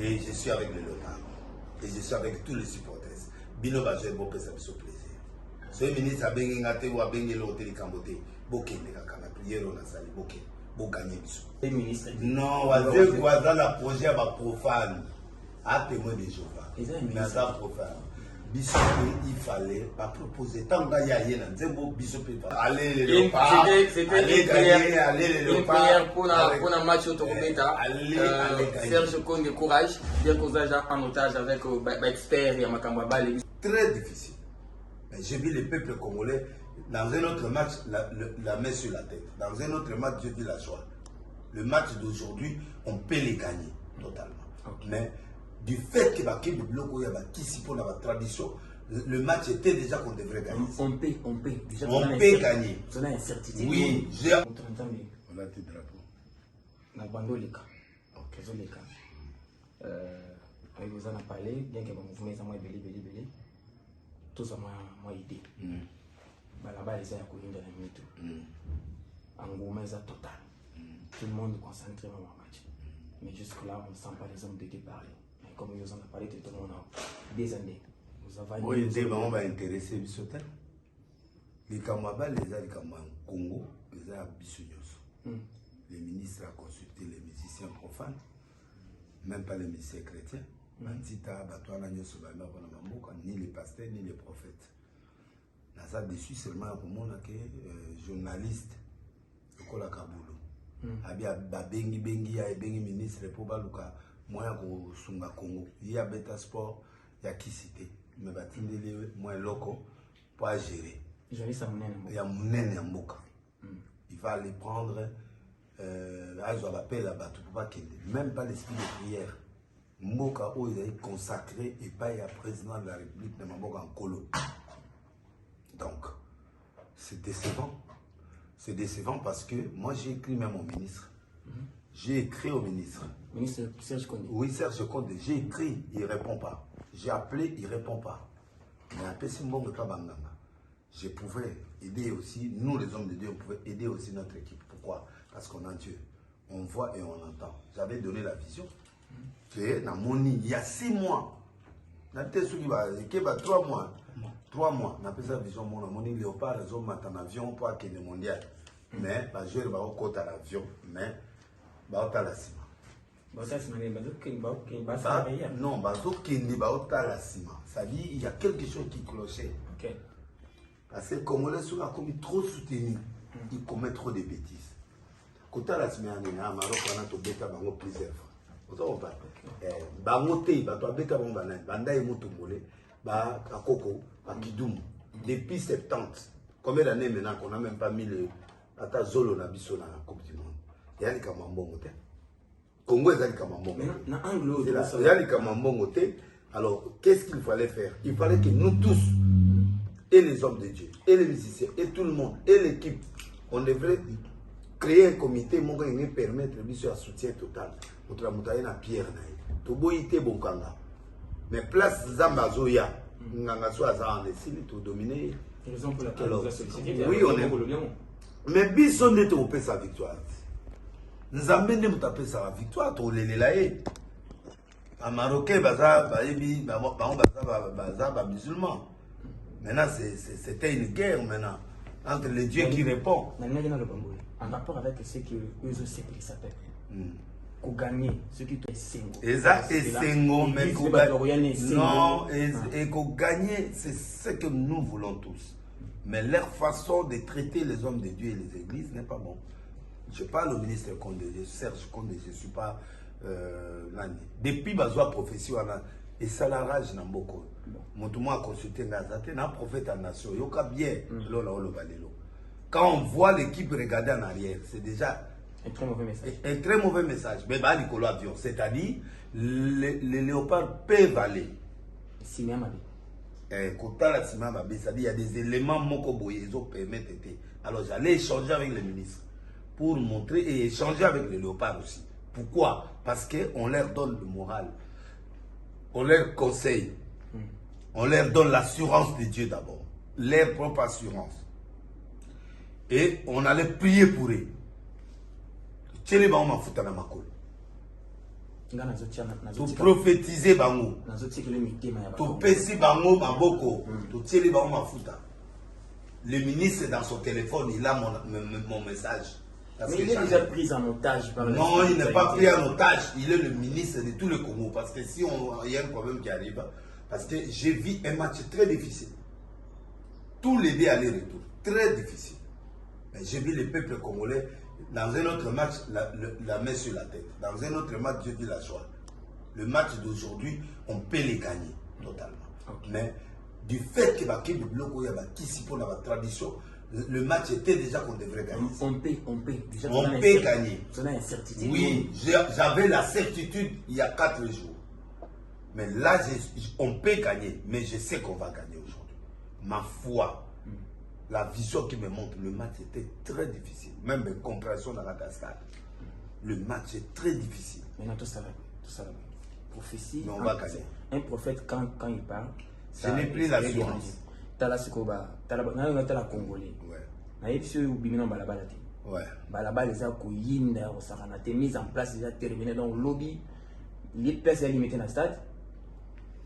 Et je suis avec le Léopard. Et je suis avec tous les supporters. Bino va jouer bon plaisir. Ce ministre a bien gagné ou a bien gagné l'hôtel Camboté. Boké ne kakana prière on a sali boké. Bo gagner biso. Les ministres. Non, wazé quoi la projet va profane. À témoin de Jéhovah. Mais ça profane. Biso il fallait pas proposer tant qu'il y a rien. Zébo biso allez les Léopards. C'était une prière pour un match au Tokobeta. Serge Konde courage. Bien qu'on soit en otage avec experts et Makamba Bali. Très difficile. Mais j'ai vu le peuple congolais dans un autre match la main sur la tête. Dans un autre match, j'ai vu la joie. Le match d'aujourd'hui, on peut les gagner totalement. Okay. Mais du fait que l'équipe de bloc il y a la tradition, le match était déjà qu'on devrait gagner. On peut. Déjà, on peut gagner. On a incertitude. Oui, j'ai. On a tes drapeaux. On a bandolika. Ok. Vous en a parlé, bien que vous mettez moi belé. Tout ça m'a idée. Là-bas, les gens ont connu dans la minute. En gros, mais ça total. Tout le monde est concentré dans le match. Mais jusque-là, on ne sent pas les hommes de parler. Mais comme ils en ont parlé, tout le monde a des années. Vous avez oui, on va intéresser Bissotel. Les Kamaba, les Congo, les Bissonios. Les ministres ont consulté les musiciens profanes, même pas les musiciens chrétiens. Ni les pasteurs, ni les prophètes. Dans ça, dessus seulement, pour moi, journaliste, le Kola Kaboulou. Abia Bengi, ministre, pour Baluka, moi, Sunga Congo. Il y a Beta Sport, il y a qui cité. Mais moi, loco, pour gérer. Il y a Mounen Mboka. Il va aller prendre, même pas l'esprit de prière. Mboka où il est consacré et pas le président de la République de Mboka en Colo. Donc, c'est décevant. C'est décevant parce que moi j'ai écrit même au ministre. J'ai écrit au ministre. Ministre Serge Konde. Oui, Serge Konde. J'ai écrit, il ne répond pas. J'ai appelé, il ne répond pas. Mais après, c'est bon, je pouvais aider aussi, nous les hommes de Dieu, on pouvait aider aussi notre équipe. Pourquoi? Parce qu'on a Dieu. On voit et on entend. J'avais donné la vision. Il y a 6 mois. Il y a 3 mois. 3 mois. On a fait sa vision. On a dit Léopard, ils ont mis en avion pour aller au mondial. Mais, je vais aller à l'avion. Mais, je vais aller à la ciment. Non, c'est-à-dire il y a quelque chose qui clochait. Parce que les Congolais sont trop soutenus. Ils commettent trop de bêtises. Quand on a Maroc, on a plusieurs fois. Depuis 70, combien d'années maintenant qu'on n'a même pas mis le Zolo na biso na Coupe du Monde? Il y a les Kamambongo. Congo est allé Kamambongo. Alors, qu'est-ce qu'il fallait faire? Il fallait que nous tous, et les hommes de Dieu, et les musiciens, et tout le monde, et l'équipe, on devrait créer un comité qui permettre un soutien total. Notre moutaï na pierre naï. Toboïté bonkanga. Mais place Zambazoya, nganga soit en décile, tout dominer. Raison pour laquelle nous avons sollicité. Oui, on est. Mais bison de te sa victoire. Nous avons de taper sa victoire, tu l'élèves. En Marocain, baza, musulman. Maintenant, c'était une guerre maintenant entre les dieux qui répondent. En rapport avec ce que eux aussi s'appellent. Pour gagner, ce qui est Sengo. Exact, et Sengo, mais non, et pour gagner, c'est ce que nous voulons tous. Mais leur façon de traiter les hommes de Dieu et les églises n'est pas bon. Je parle au ministre Konde, Serge Konde, je ne suis pas depuis Bazoa prophétie, et ça la rage dans beaucoup. Mon tout a consulté un prophète en nation, yoka bien, quand on voit l'équipe regarder en arrière, c'est déjà un très mauvais message. Un très mauvais message. Mais bah, Nicolas Avion, c'est-à-dire, les léopards peuvent aller. C'est-à-dire, il y a des éléments qui permettent. Alors, j'allais échanger avec les ministres pour montrer et échanger avec les léopards aussi. Pourquoi? Parce qu'on leur donne le moral, on leur conseille, on leur donne l'assurance de Dieu d'abord, leur propre assurance. Et on allait prier pour eux. to prophétiser bango to pesi bango maboko to tieli bango mafuta. Le ministre dans son téléphone, il a mon message. Parce mais il est déjà pris en otage par non, il n'est pas pris en otage. Il est le ministre de tout le Congo. Parce que si il y a un problème qui arrive, parce que j'ai vu un match très difficile. Tous les deux allers-retour, très difficile. Mais j'ai vu le peuple congolais dans un autre match, la main sur la tête. Dans un autre match, j'ai vu la joie. Le match d'aujourd'hui, on peut les gagner totalement. Okay. Mais du fait que l'équipe de bloc, il y a la tradition, le match était déjà qu'on devrait gagner. On peut. Déjà, on peut gagner. Incertitude. Oui, j'avais la certitude il y a 4 jours. Mais là, on peut gagner. Mais je sais qu'on va gagner aujourd'hui. Ma foi, la vision qui me montre, le match était très difficile. Même la compréhension dans la stade. Le match est très difficile. Maintenant, tout ça. Prophétie. Mais on va gagner. Un prophète, quand il parle, ce n'est plus la science. Tala sikoba tala congolais na yebisi ou bimina balabala te balabala eza ko yinda ko sakana te mise en place déjà terminé donc lobby les place est limité na stade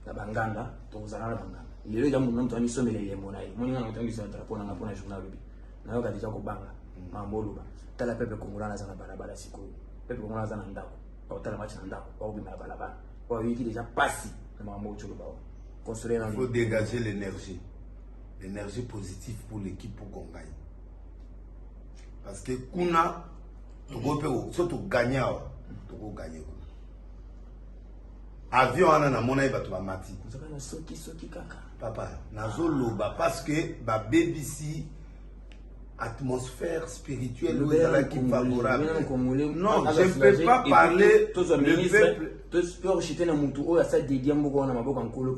na banganda to zana na banganda lelo ya mun nto amiso mele le mona yi moni ngana ntangi sa drapeau na pona journal lobby na yo ka déjà ko banga mambo ba tala peuple congolais na zana balabala siko peuple congolais zana ndako ko tala match na ndako ko bimina balabala ko yiki déjà passé na mambo cholo ba construire. Il faut dégager l'énergie. L'énergie positive pour l'équipe pour qu'on gagne. Parce que kuna surtout gagner, tu peux gagner. Avion na mona ba to mati. Papa, nazo loba parce que ba BBC atmosphère spirituelle où est qui favorable. Non, je ne peux pas parler le peuple.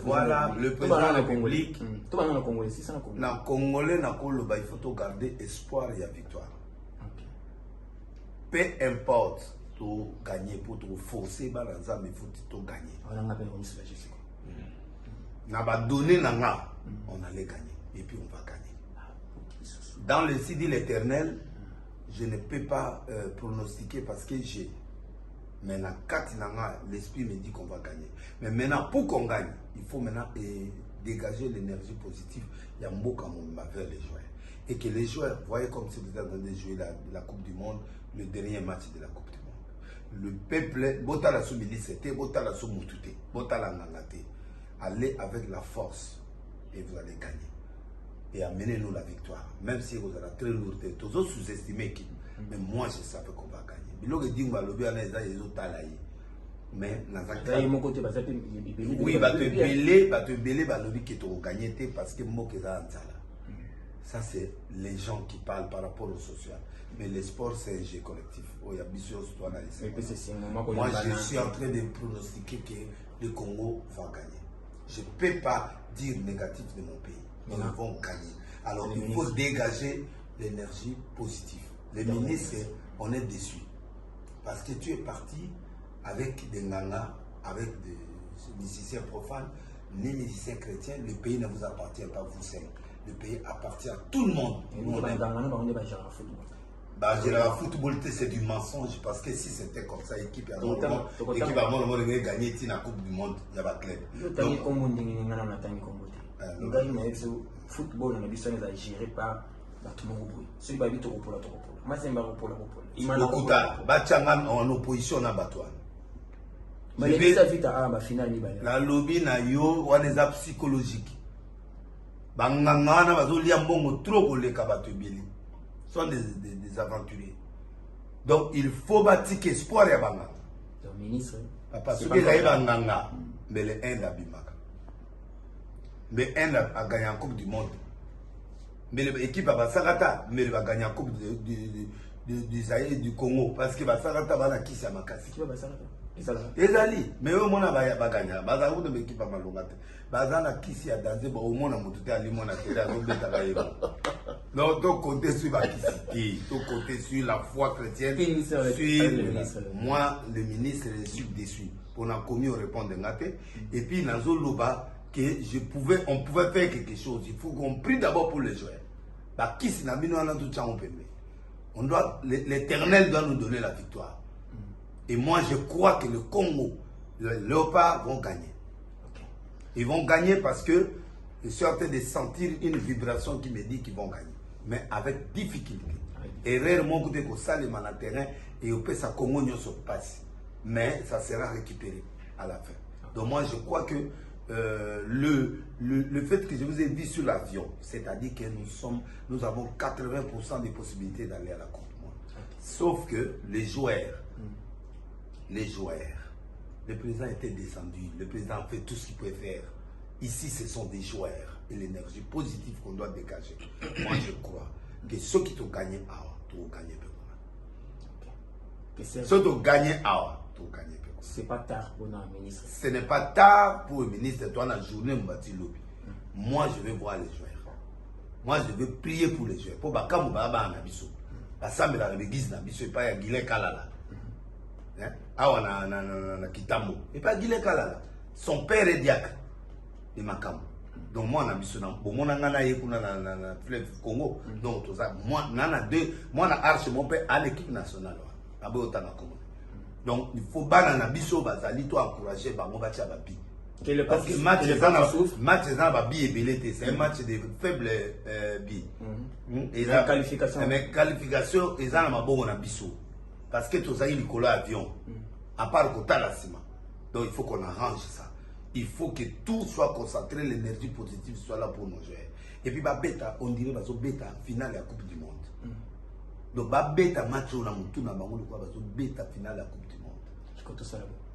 Voilà, le président de la République. Dans le Congolais, il faut garder espoir et victoire. Peu importe, tu gagner pour te forcer, il faut gagner. On a donné, on allait gagner. Et puis on va gagner. Dans le site de l'Éternel, je ne peux pas pronostiquer parce que j'ai. Maintenant, l'esprit me dit qu'on va gagner. Mais maintenant, pour qu'on gagne, il faut maintenant dégager l'énergie positive. Il y a un mot comme on vers les joueurs. Et que les joueurs, voyez comme si vous avez joué la Coupe du Monde, le dernier match de la Coupe du Monde. Le peuple, Botala Soumilisete, Botala Soumutute, Botala Nangate, allez avec la force et vous allez gagner. Et amenez-nous la victoire. Même si vous avez très lourd, tous autres sous-estimés qui. Mais moi, je savais qu'on va gagner. Mais oui, parce que ça c'est les gens qui parlent par rapport au social. Mais le sport c'est un jeu collectif. Moi je suis en train de pronostiquer que le Congo va gagner. Je ne peux pas dire négatif de mon pays. Nous allons gagner. Alors il faut dégager l'énergie positive. Les ministres, on est déçus. Parce que tu es parti avec des nanas, avec des musiciens profanes, ni musiciens chrétiens. Le pays ne vous appartient pas, vous cinq. Le pays appartient à tout le monde. Le football, c'est du mensonge. Parce que si c'était comme ça, l'équipe a gagné la Coupe du Monde, il y a pas de club. Le football, on est géré par celui qui habite au Polo. Moi, c'est un Polo. En opposition à Batouan. La lobby na yo on est psychologique. Bangangana bazolia mbongo trop koleka batubili. Sont des aventuriers. Donc il faut bâtir espoir ya banga. Le ministre. Papa, ce que j'ai banganga, mais le Inde a bimaka. Mais Inde a gagné la Coupe du Monde. Mais l'équipe a Basarata, mais elle va gagner la Coupe du Congo. Parce que Basarata va la qui c'est à Makasi. Qui va Basarata? Ezali, mais au moins on va gagner. Bazarou de l'équipe à Malongate. Bazana qui s'y a dansé, au moins on a monté à Limon à Télé à Robert. Donc, compter sur la kissité, compter sur la foi chrétienne. Moi, le ministre, je suis déçu. On a commis au répondre de Ngate. Et puis, Nazo Loba, que on pouvait faire quelque chose. Il faut qu'on prie d'abord pour les joueurs. On doit, l'Éternel doit nous donner la victoire. Et moi, je crois que le Congo, les Léopards vont gagner. Okay. Ils vont gagner parce que je suis en train de sentir une vibration qui me dit qu'ils vont gagner. Mais avec difficulté. Erreur, mon côté, que ça, les man à terrain, et au peut ça Congo se passe. Mais ça sera récupéré à la fin. Donc moi, je crois que le fait que je vous ai dit sur l'avion, c'est-à-dire que nous avons 80% des possibilités d'aller à la Coupe. Sauf que les joueurs, le président était descendu, le président a fait tout ce qu'il pouvait faire. Ici, ce sont des joueurs et l'énergie positive qu'on doit dégager. Moi, je crois que ceux qui ont gagné, tu as gagné. Ceux qui ont gagné, tu as gagné. C'est pas tard pour un ministre. Ce n'est pas tard pour le ministre. Toi, la journée, moi, je vais voir les joueurs. Moi, je vais prier pour les joueurs. Pour Bakamu Baba Nabiso. Assemblée dans l'église Nabiso et pas à Guilé Kalala. Na Kitambo. Et pas Guilé Kalala. Son père est diacre de Makamu. Donc, moi, Nabiso, bon, moi, na fleuve Congo. Donc, tout ça. Moi, na arche, mon père à l'équipe nationale. Donc, il faut banana biso bazali to encourager bango batia babi. Parce que match est dans babi et belé, c'est un match de faible bi. Et la qualification. Mais qualification est dans ma bonne na biso. Parce que tout ça il est avion. À part côté la ciment. Donc, il faut qu'on arrange ça. Il faut que tout soit concentré, l'énergie positive soit là pour nos joueurs. Et puis bah bêta, on dirait bazo bêta finale de la Coupe du Monde. Donc bah bêta match on a monté na bango de quoi bazo bêta finale de la Coupe du Monde.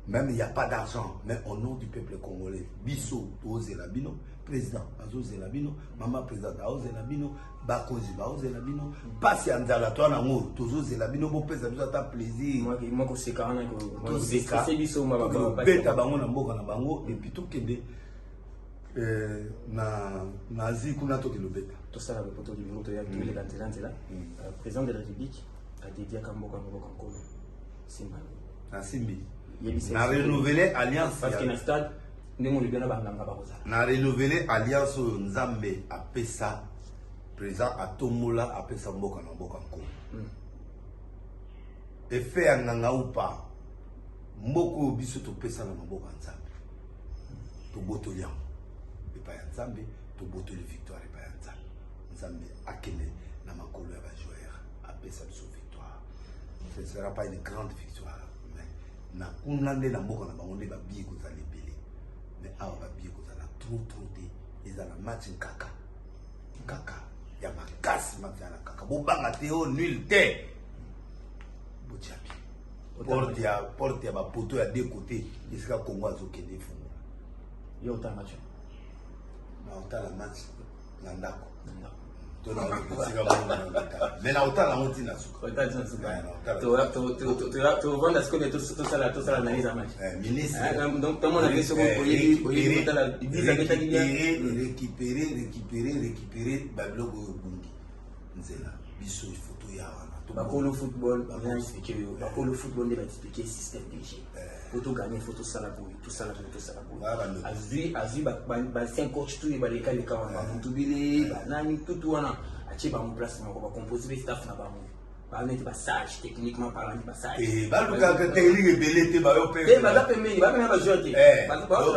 Même il n'y a pas d'argent, mais au nom du peuple congolais, Bisso, Zelabino, président, Azo Zelabino, maman président, Azo Zelabino, Bakozi, Azo Zelabino, Passi Anzala, toi, Namour, Tozo Zelabino, bon pèse, ça t'a plaisir. Moi, c'est quand même que c'est Bisso, ma bête à Bango, Nambo, Nabango, et puis tout Kende, Nazi, Kunato, qui le bête. Tout ça, le poteau du monde, il y a tous les candidats là. Le président de la République a dédié à Kambo, Kambo, Simba. Simbi. Na renouvelé alliance parce que na stade ndemo le bien na renouvelé alliance Nzambe a pesa président Atomola a pesa mboka na mboka nko et fait nganga ou pas mboko biso to pesa na mboka Nzambe to botoliam et pas Nzambe to botoli victoire et pas Nzambe akene na makolo ya ba joueur a pesa biso victoire. Ce ne sera pas une grande victoire. Na kunlande na mboka na bango nde ba biye kozala ebele mais awa ba biye kozala trop te ezala match kaka ya makasi match ya kaka bobanga te o nul te botiapi porte ya ba poto ya deux côtés esika Congo azokende fungo yo ta match na otala match na ndako mais na otala moti na suka tu vendre ce que tout ça l'analyse à match ministre donc tout le monde a question pour récupérer babiloko bungi nzela biso photo ya wana bakolo football bien expliqué bakolo football va expliquer système de jeu pour tout gagner faut tout ça la boue tout ça azui ba 5 coach tout ba les cas ba mutubile ba nani tout wana achi ba place na ba composer staff na ba mu ba mettre ba sage techniquement parlant ba sage et ba luka ka technique belete ba yo pe ba la pemeni ba même ba joueur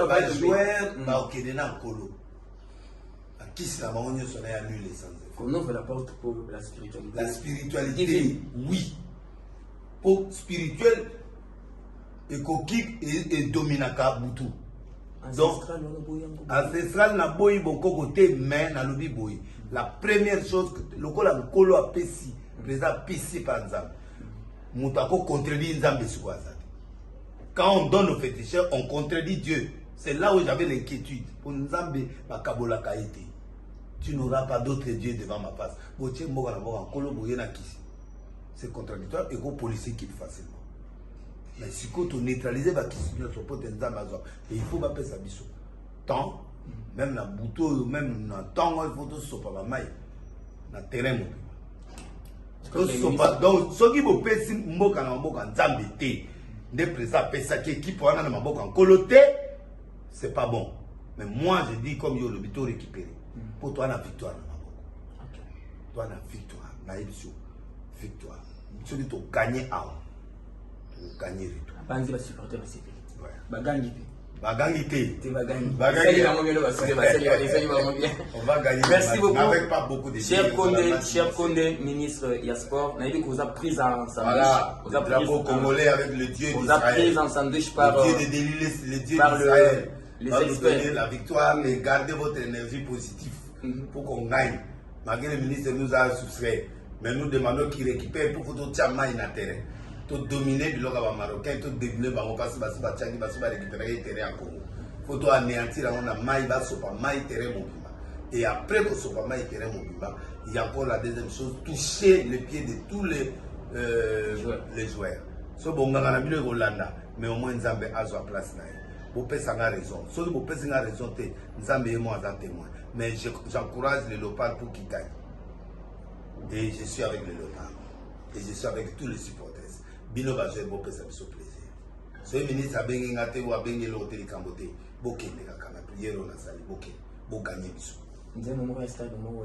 ba joueur ba okede na kolo akisi na bango nyonso na ya nul essence. On ouvre la porte pour la spiritualité. La spiritualité, oui. Pour spirituel, et coquille et dominaka boutou. Donc, ancestral n'a boy beaucoup côté, mais n'a lobi boy. La première chose que le colo a pessi, président pessi par exemple. Moutako contredit Nzambe Souazat. Quand on donne aux féticheurs, on contredit Dieu. C'est là où j'avais l'inquiétude. Pour Nzambe, ma kabola kaite. Tu n'auras pas d'autres dieux devant ma face. C'est contradictoire et qu'on policier qui facilement. Mais si tu neutralises la question, il faut pas faire ça. Tant, même dans le bouton, même dans le temps, il faut tout ça pour la maille. Dans le terrain. Donc, ce qui vous fait, c'est que vous avez des présents, qui pour aller dans ma coloté, c'est pas bon. Mais moi, je dis comme yo le bito récupéré. Pour toi, la victoire. Toi, la victoire. La victoire. Celui qui a gagné, gagner et tout. Banzi va supporter la CP. Ouais. Bagangi. Bagangi T'es bagangi. Bagangi. On va gagner. Merci beaucoup. Avec pas beaucoup de cher Condé, ministre Yasport, on a dit que vous avez pris en sandwich. Voilà, le drapeau congolais avec le Dieu d'Israël. Vous avez pris en sandwich par le Dieu d'Israël. Les va experts. vous donner la victoire et gardez votre énergie positive pour qu'on gagne. Malgré le ministre nous a soustrait, mais nous demandons qu'il récupère pour que tout tient in terrain. Tout dominer le local marocain, tout dominer le parce que va récupérer le terrain en Congo. Il faut tout anéantir on a maï va sopa maï terrain mobile. Et après que sopa maï terrain mobile, il y a encore la deuxième chose, toucher les pieds de tous les joueurs. So bon ngana bino Rolanda, mais au moins Nzambe a sa place na. Bopé ça a raison. So Bopé ça a raison te Nzambe est moi en témoin. Mais j'encourage les Léopards pour qu'ils gagnent. Et je suis avec les Léopards. Et je suis avec tous les supporters. Bino va jouer Bopé ça me fait plaisir. Ce ministre a bien gâté ou a bien l'hôtel Cambote. Boké ne kakana prière on a sali boké. Bo gagner biso. Nzambe mo stade mo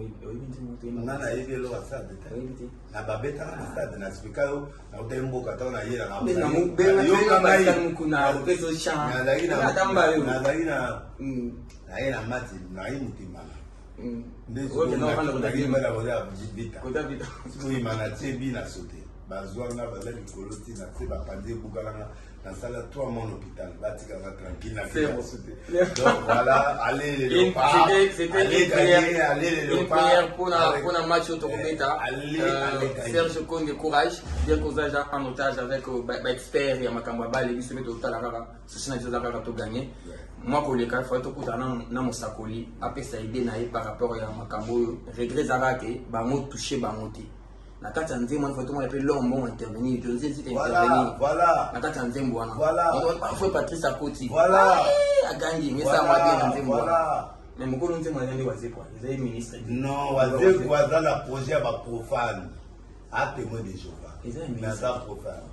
nana yebi lo stade na babeta na stade na spika yo na hotel mboka ta na yera na yo kama yi kuna rezo chan na yera mati na yi mutima ndezo na yi bala wala vita ko imana tsebi na sote bazwa na bala likoloti na tse ba pande bukalanga dans la 3 mois l'hôpital, tranquille, donc voilà, allez les Léopards, allez une prière pour un match au Torobeta. Serge Conde, courage, bien qu'on ait en otage avec l'expert et Makambaba, les bisous de Talara, ce sont des choses à gagner. Moi, pour les cas, il faut que tu aies un sakoli, après ça aide par rapport à Makambo, regret Zarake, Bango touché Bangoté. Nakati nzembo il faut tout le monde l'homme intervenir je sais si intervenir voilà nakati nzembo voilà parfois Patrice Akoti voilà agangi mais ça m'a bien nzembo voilà mais mukolo nzembo nandi waze quoi les amis ministres non waze quoi dans la projet à profane à témoin de Jéhovah mais ça profane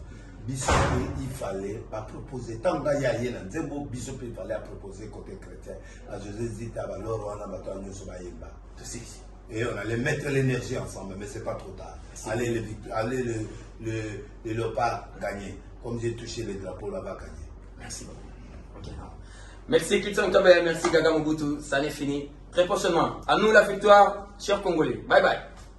biso il fallait pas proposer tant qu'il y a rien nzembo biso il fallait proposer côté chrétien à José Zita valeur on a battu nyoso ba yemba tout ça. Et on allait mettre l'énergie ensemble, mais c'est pas trop tard. Allez le Léopard gagner. Comme j'ai touché les drapeaux là-bas, gagner. Merci beaucoup. Okay, merci Kitson Kabe, merci Gaga Mobutu, ça n'est fini. Très prochainement, à nous la victoire, chers Congolais. Bye bye.